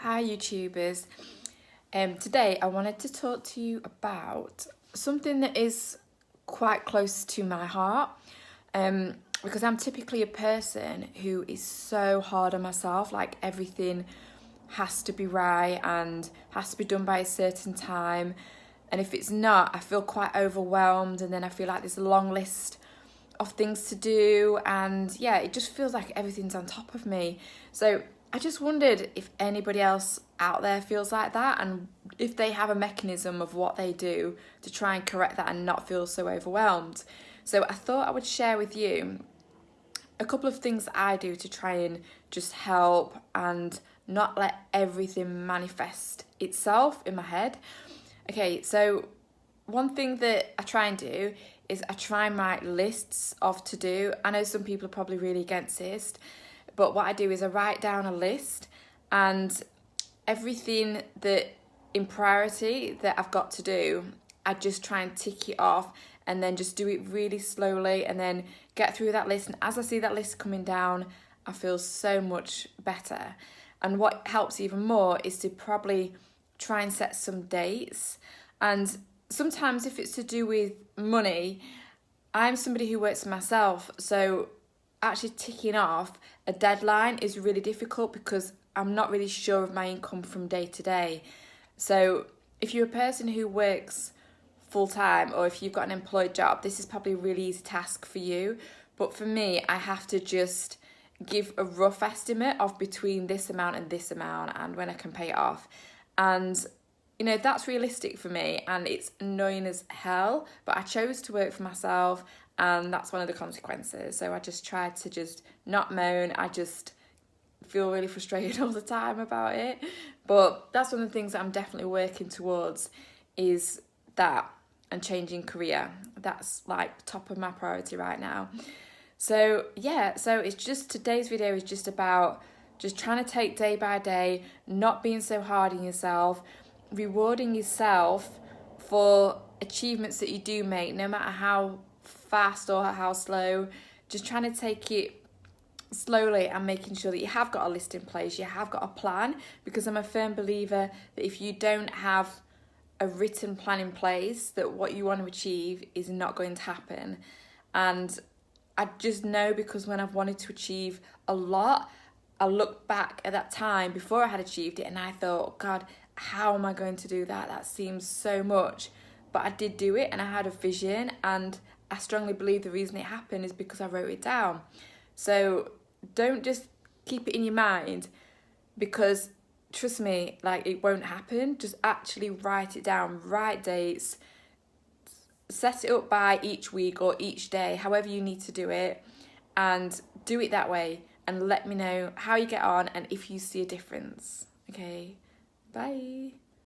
Hi YouTubers. Today I wanted to talk to you about something that is quite close to my heart, because I'm typically a person who is so hard on myself, like everything has to be right and has to be done by a certain time, and if it's not, I feel quite overwhelmed, and then I feel like there's a long list of things to do, and yeah, it just feels like everything's on top of me. So I just wondered if anybody else out there feels like that, and if they have a mechanism of what they do to try and correct that and not feel so overwhelmed. So I thought I would share with you a couple of things that I do to try and just help and not let everything manifest itself in my head. Okay, so one thing that I try and do is I try and write lists of to do. I know some people are probably really against this, but what I do is I write down a list, and everything that in priority that I've got to do, I just try and tick it off and then just do it really slowly and then get through that list. And as I see that list coming down, I feel so much better. And what helps even more is to probably try and set some dates. And sometimes if it's to do with money, I'm somebody who works for myself, so actually ticking off a deadline is really difficult because I'm not really sure of my income from day to day. So if you're a person who works full time, or if you've got an employed job, this is probably a really easy task for you. But for me, I have to just give a rough estimate of between this amount and this amount and when I can pay it off. And you know, that's realistic for me, and it's annoying as hell, but I chose to work for myself, and that's one of the consequences. So I just tried to just not moan. I just feel really frustrated all the time about it. But that's one of the things that I'm definitely working towards, is that, and changing career. That's like top of my priority right now. So yeah, so it's just, today's video is just about just trying to take day by day, not being so hard on yourself, rewarding yourself for achievements that you do make, no matter how fast or how slow. Just trying to take it slowly and making sure that you have got a list in place, you have got a plan, because I'm a firm believer that if you don't have a written plan in place, that what you want to achieve is not going to happen. And I just know, because when I've wanted to achieve a lot, I look back at that time before I had achieved it and I thought, God, how am I going to do that? That seems so much. But I did do it, and I had a vision, and I strongly believe the reason it happened is because I wrote it down. So don't just keep it in your mind, because trust me, like, it won't happen. Just actually write it down, write dates, set it up by each week or each day, however you need to do it, and do it that way, and let me know how you get on and if you see a difference. Okay, bye.